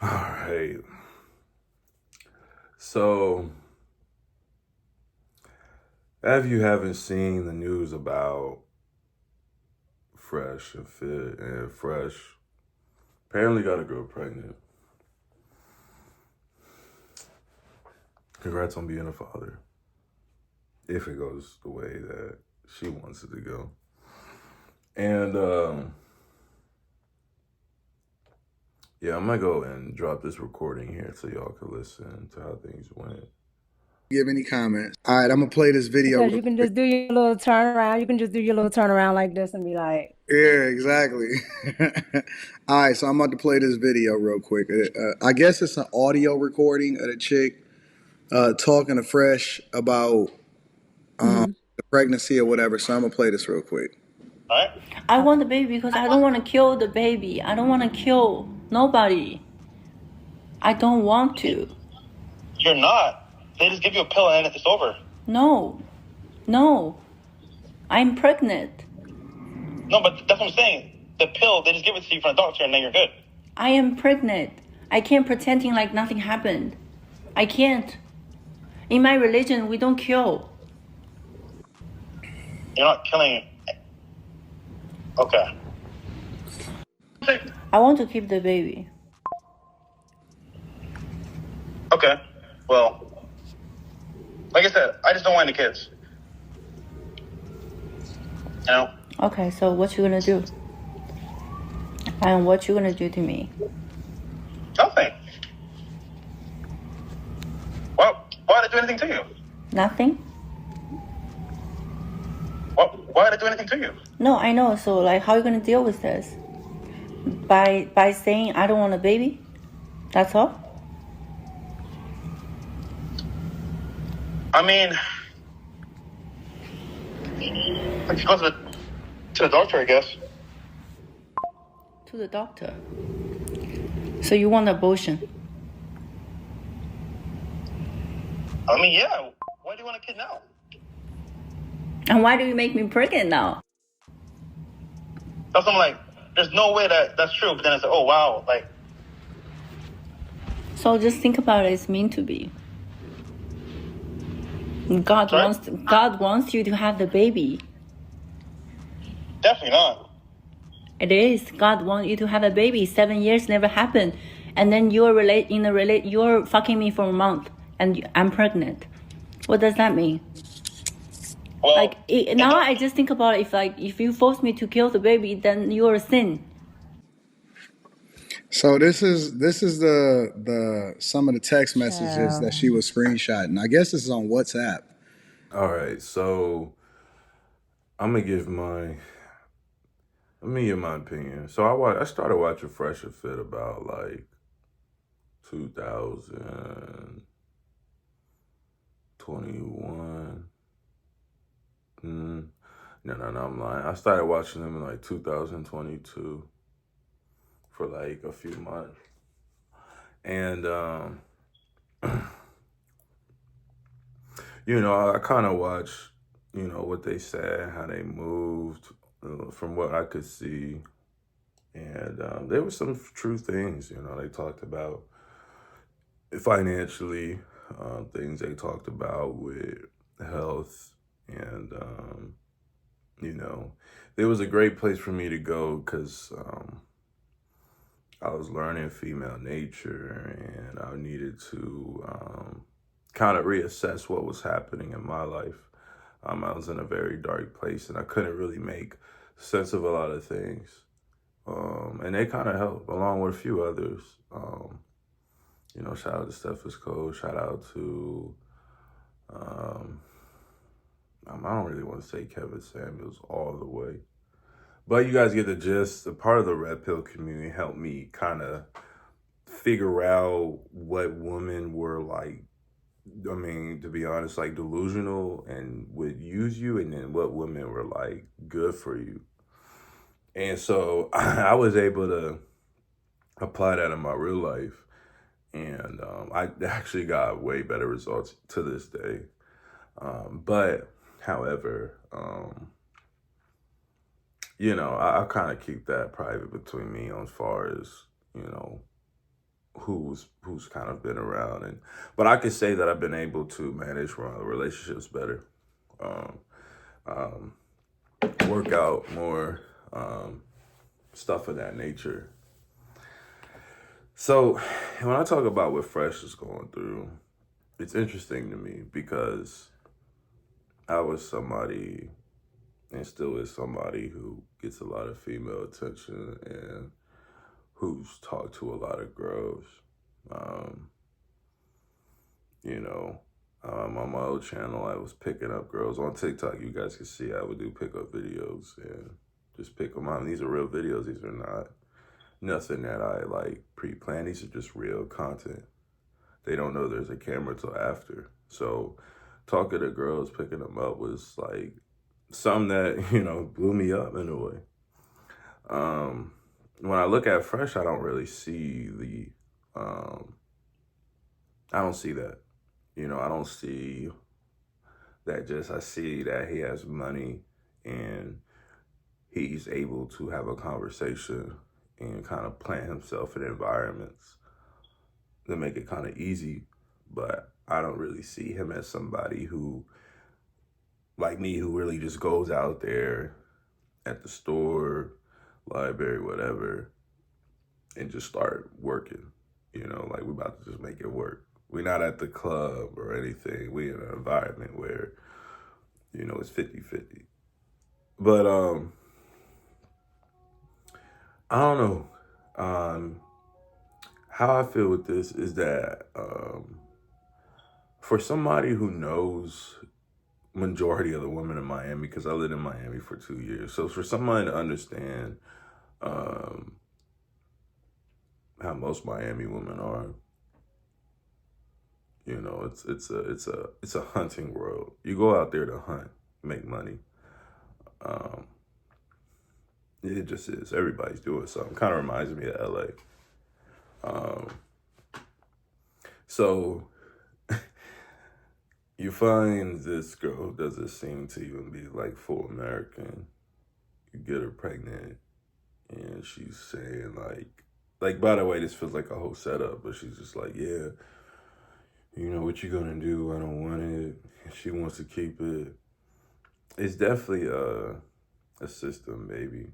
All right. So, if you haven't seen the news about Fresh and Fit and Fresh, apparently got a girl pregnant. Congrats on being a father. If it goes the way that she wants it to go. And yeah, I'm gonna go and drop this recording here so y'all can listen to how things went. Give any comments. All right, I'm gonna play this video Because real you can quick. just do your little turnaround. You can just do your little turnaround like this and be like, Yeah, exactly. All right, so I'm about to play this video real quick. I guess it's an audio recording of the chick talking to Fresh about the pregnancy or whatever. So I'm gonna play this real quick. All right. I want the baby because I don't want to kill the baby. I don't want to kill nobody. I don't want to. You're not. They just give you a pill and it's over. No. I'm pregnant. No, but that's what I'm saying. The pill, they just give it to you from the doctor and then you're good. I am pregnant. I can't pretending like nothing happened. I can't. In my religion, we don't kill. You're not killing. Okay. I want to keep the baby. Okay. Well, like I said, I just don't want any kids. You know? Okay, so what you gonna do? And what you gonna do to me? Nothing. Well, why did I do anything to you? Nothing? Why did I do anything to you? No, I know. So like, how are you gonna deal with this? By saying I don't want a baby? That's all? I mean, I could go to the doctor, I guess. To the doctor. So you want abortion? I mean, yeah. Why do you want a kid now? And why do you make me pregnant now? That's I'm like, there's no way that's true. But then I said, oh wow, like. So just think about it. It's meant to be. God wants you to have the baby. Definitely not. It is. God wants you to have a baby. 7 years never happened, and then you're fucking me for a month, and I'm pregnant. What does that mean? Well, now I just think about it, if you force me to kill the baby, then you're a sin. So this is the some of the text messages that she was screenshotting. I guess this is on WhatsApp. All right, so I'm gonna give let me give my opinion. So I started watching Fresh and Fit about like 2021. No, I'm lying. I started watching them in like 2022 for like a few months. And, I kind of watched, what they said, how they moved, from what I could see. And there were some true things, they talked about financially, things they talked about with health. And, there was a great place for me to go because I was learning female nature and I needed to kind of reassess what was happening in my life. I was in a very dark place and I couldn't really make sense of a lot of things. And they kind of helped along with a few others. Shout out to Steph's Code. Shout out to, I don't really want to say Kevin Samuels all the way. But you guys get the gist. A part of the Red Pill community helped me kind of figure out what women were like. I mean, to be honest, like delusional and would use you, and then what women were like good for you. And so I was able to apply that in my real life. And I actually got way better results to this day. But, however, I kind of keep that private between me as far as, who's kind of been around, but I could say that I've been able to manage my relationships better, um, um, work out more, stuff of that nature. So when I talk about what Fresh is going through, it's interesting to me because I was somebody and still is somebody who gets a lot of female attention and who's talked to a lot of girls. Um, you know, on my old channel, I was picking up girls on TikTok. You guys can see I would do pickup videos and just pick them out. And these are real videos. These are not nothing that I like pre-planned. These are just real content. They don't know there's a camera till after. So talking to girls, picking them up was like something that, blew me up in a way. When I look at Fresh, I don't really see I don't see that. I don't see that I see that he has money and he's able to have a conversation and kind of plant himself in environments that make it kind of easy. But I don't really see him as somebody who, like me, who really just goes out there at the store, library, whatever, and just start working. Like we're about to just make it work. We're not at the club or anything. We in an environment where, it's 50-50. But I don't know. How I feel with this is that for somebody who knows majority of the women in Miami, because I lived in Miami for 2 years, so for somebody to understand how most Miami women are, it's a hunting world. You go out there to hunt, make money. It just is. Everybody's doing something. Kind of reminds me of LA. So you find this girl who doesn't seem to even be like full American. You get her pregnant, and she's saying like by the way, this feels like a whole setup, but she's just like, yeah, what you gonna do? I don't want it. She wants to keep it. It's definitely a system, baby.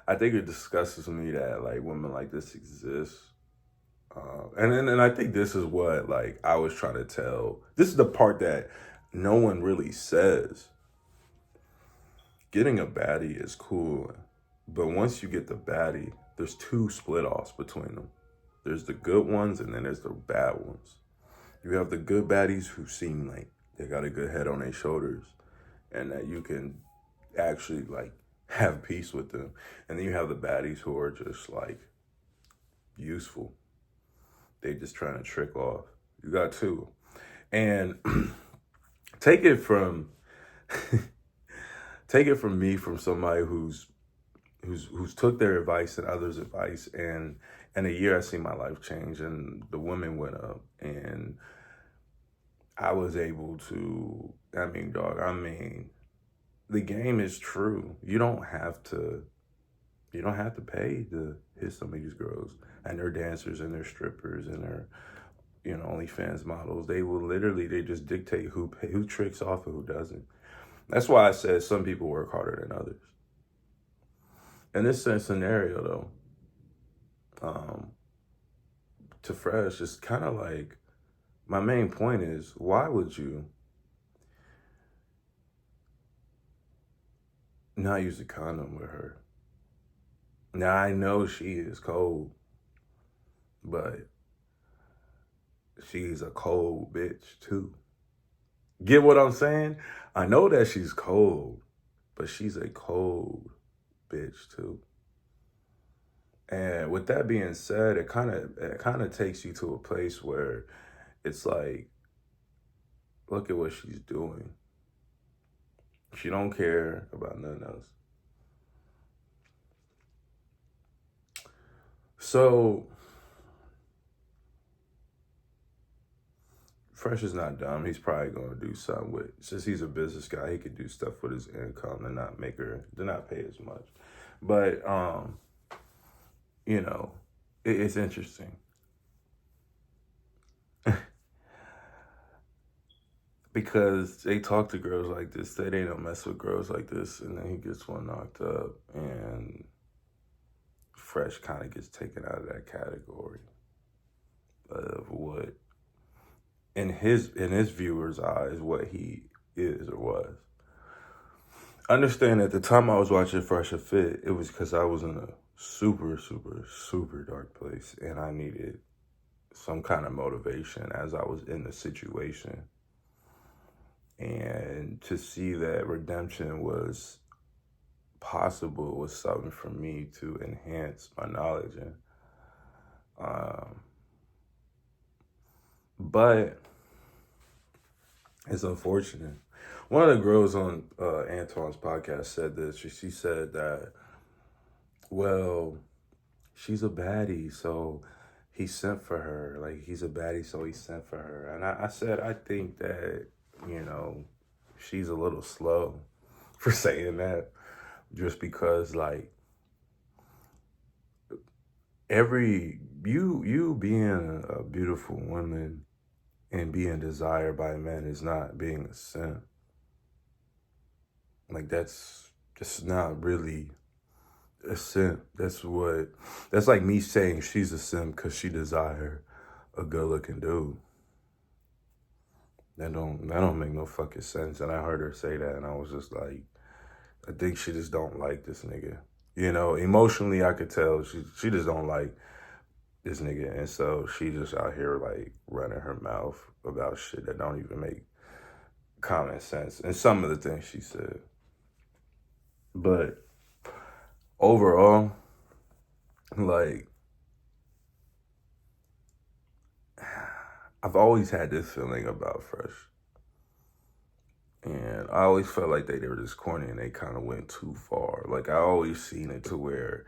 I think it disgusts me that like women like this exist. And I think this is what like I was trying to tell. This is the part that no one really says. Getting a baddie is cool, but once you get the baddie, there's two split-offs between them. There's the good ones and then there's the bad ones. You have the good baddies who seem like they got a good head on their shoulders and that you can actually like have peace with them. And then you have the baddies who are just like useful. They just trying to trick off. You got two. And take it from me, from somebody who's took their advice and others' advice, and in a year I seen my life change and the women went up and I was able to, the game is true. You don't have to pay to hit some of these girls, and they're dancers and they're strippers and they're, OnlyFans models. They just dictate who tricks off and who doesn't. That's why I said some people work harder than others. In this scenario though, to Fresh, it's kind of like, my main point is, why would you not use a condom with her? Now, I know she is cold, but she's a cold bitch too. Get what I'm saying? I know that she's cold, but she's a cold bitch too. And with that being said, it kind of takes you to a place where it's like, look at what she's doing. She don't care about nothing else. So Fresh is not dumb. He's probably going to do something with, since he's a business guy, he could do stuff with his income and not pay as much. But, it's interesting. because they talk to girls like this, they don't mess with girls like this, and then he gets one knocked up, and Fresh kind of gets taken out of that category of what, in his viewers' eyes, what he is or was. Understand at the time I was watching Fresh and Fit, it was because I was in a super, super, super dark place, and I needed some kind of motivation as I was in the situation. And to see that redemption was possible was something for me to enhance my knowledge in. But it's unfortunate. One of the girls on Antoine's podcast said this. She said that, well, she's a baddie, so he sent for her. Like, he's a baddie, so he sent for her. And I said, I think that, she's a little slow for saying that. Just because, like, you being a beautiful woman and being desired by men is not being a simp. Like, that's just not really a simp. That's like me saying she's a simp because she desire a good looking dude. That don't make no fucking sense. And I heard her say that, and I was just like, I think she just don't like this nigga. Emotionally, I could tell she just don't like this nigga, and so she just out here like running her mouth about shit that don't even make common sense. And some of the things she said, but overall, like, I've always had this feeling about Fresh. And I always felt like they were just corny and they kind of went too far. Like, I always seen it to where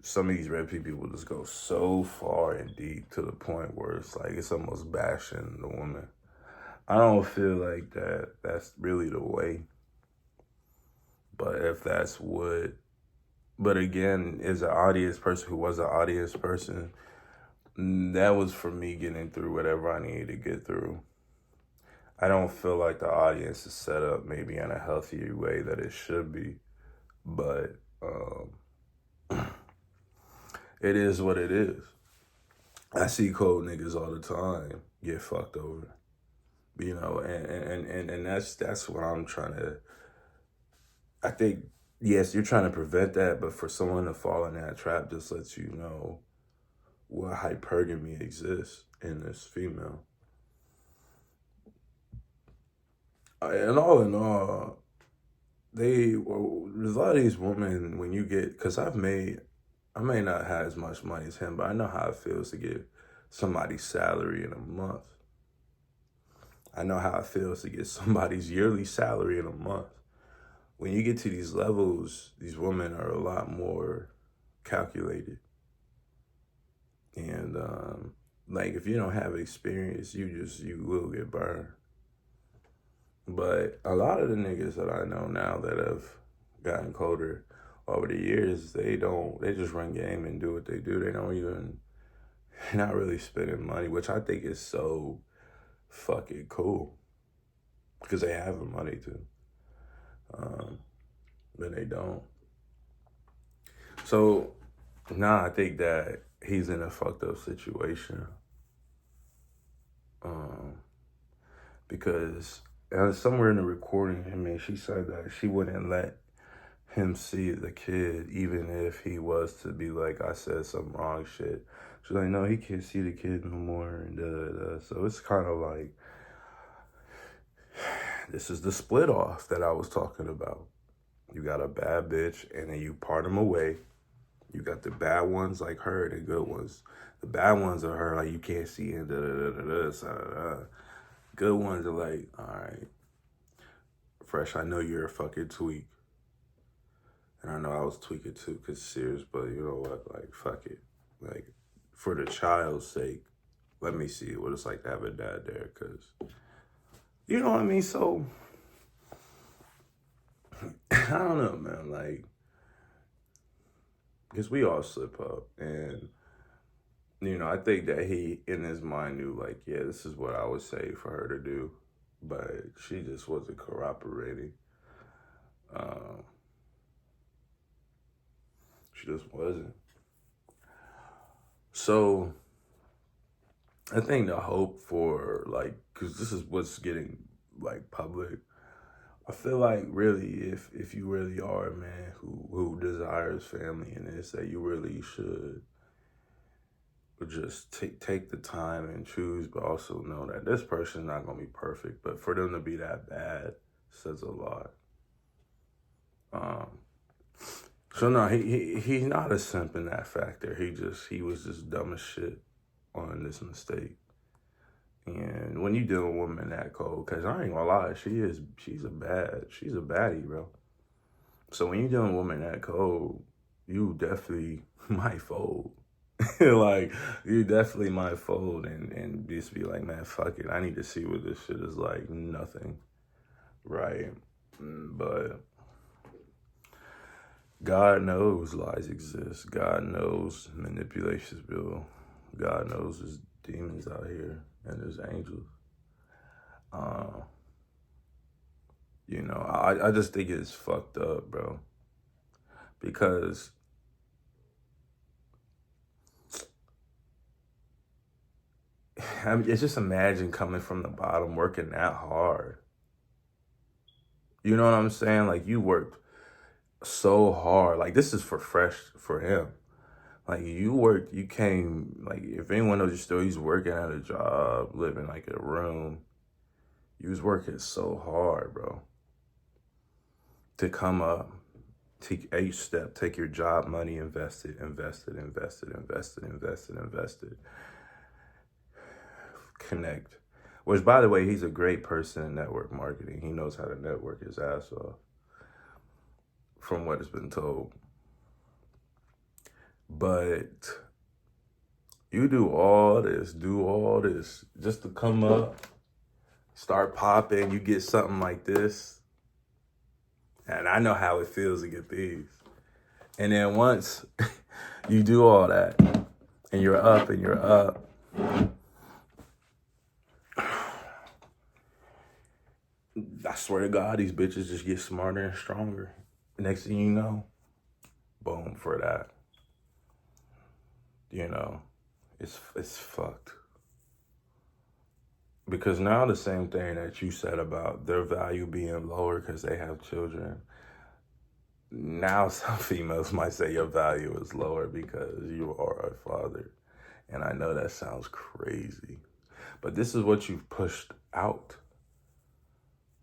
some of these red people just go so far and deep to the point where it's like it's almost bashing the woman. I don't feel like that's really the way. But if that's what... But again, as an audience person who was an audience person, that was for me getting through whatever I needed to get through. I don't feel like the audience is set up maybe in a healthier way that it should be. But it is what it is. I see cold niggas all the time get fucked over. And that's what I'm trying to... I think, yes, you're trying to prevent that, but for someone to fall in that trap just lets you know what hypergamy exists in this female. And all in all, there's a lot of these women, when you get... Because I may not have as much money as him, but I know how it feels to get somebody's salary in a month. I know how it feels to get somebody's yearly salary in a month. When you get to these levels, these women are a lot more calculated. And, like, if you don't have experience, you will get burned. But a lot of the niggas that I know now that have gotten colder over the years, they just run game and do what they do. They're not really spending money, which I think is so fucking cool. Because they have the money to. But they don't. So, I think that he's in a fucked up situation. Because somewhere in the recording, she said that she wouldn't let him see the kid, even if he was to be like, I said some wrong shit. She's like, no, he can't see the kid no more, and da-da-da. So it's kind of like, this is the split off that I was talking about. You got a bad bitch, and then you part them away. You got the bad ones like her, and the good ones. The bad ones are her, like, you can't see it, da-da-da-da-da. Good ones are like, all right, Fresh, I know you're a fucking tweak. And I know I was tweaking too, because serious, but you know what, like, fuck it. Like, for the child's sake, let me see what it's like to have a dad there, because, you know what I mean? So, I don't know, man, like, because we all slip up, and, I think that he, in his mind, knew, like, yeah, this is what I would say for her to do, but she just wasn't cooperating. She just wasn't. So I think the hope for, like, because this is what's getting, like, public. I feel like really, if you really are a man who desires family in this, that you really should just take the time and choose, but also know that this person's not gonna be perfect. But for them to be that bad says a lot. So no, he's not a simp in that factor. He was just dumb as shit on this mistake. And when you deal with a woman that cold, cause I ain't gonna lie, she's a baddie, bro. So when you dealing with a woman that cold, you definitely might fold. Like, you definitely might fold and just be like, man, fuck it. I need to see what this shit is like. Nothing. Right? But God knows lies exist. God knows manipulation's real. God knows there's demons out here and there's angels. You know, I just think it's fucked up, bro. Because I mean, it's just imagine coming from the bottom, working that hard. You know what I'm saying? Like, you worked so hard. Like, this is for him. Like, you came, like, if anyone knows your story, he's working at a job, living like in a room. You was working so hard, bro. To come up, take each step, take your job money, invested. Connect. Which, by the way, he's a great person in network marketing. He knows how to network his ass off, from what has been told. But you do all this just to come up, start popping, you get something like this. And I know how it feels to get these. And then once you do all that, and you're up, I swear to God, these bitches just get smarter and stronger. Next thing you know, boom, for that. You know, it's fucked. Because now the same thing that you said about their value being lower because they have children, now some females might say your value is lower because you are a father. And I know that sounds crazy, but this is what you've pushed out.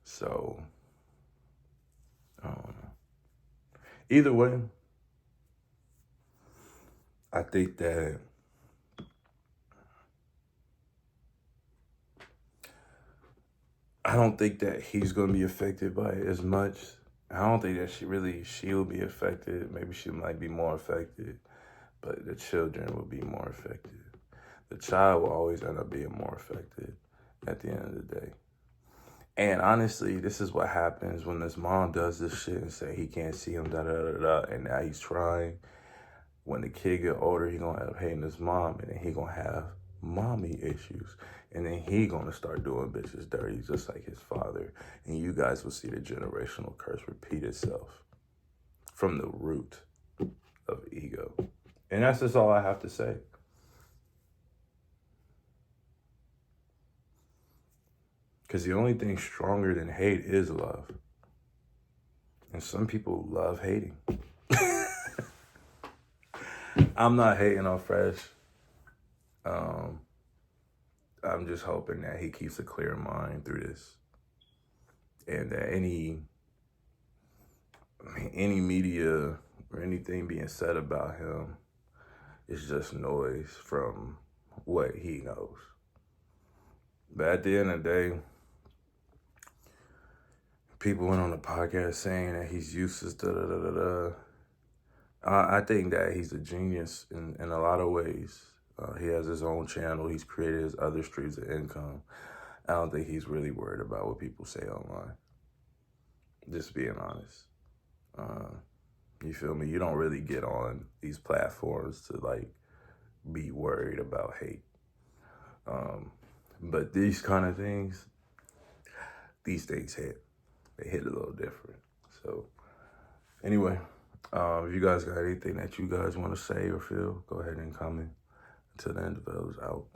So, either way, I think that I don't think that he's going to be affected by it as much. I don't think that she'll be affected. Maybe she might be more affected, but the children will be more affected. The child will always end up being more affected at the end of the day. And honestly, this is what happens when this mom does this shit and say he can't see him, and now he's trying. When the kid get older, he gonna end up hating his mom, and then he gonna have mommy issues. And then he gonna start doing bitches dirty just like his father. And you guys will see the generational curse repeat itself from the root of ego. And that's just all I have to say. Because the only thing stronger than hate is love. And some people love hating. I'm not hating on Fresh. I'm just hoping that he keeps a clear mind through this. And that any media or anything being said about him is just noise from what he knows. But at the end of the day, people went on the podcast saying that he's useless, I think that he's a genius in a lot of ways. He has his own channel. He's created his other streams of income. I don't think he's really worried about what people say online. Just being honest. You feel me? You don't really get on these platforms to, like, be worried about hate. But these kind of things, these things hit. They hit a little different. So anyway, if you guys got anything that you guys want to say or feel, go ahead and comment. Until then, Easyvelle's out.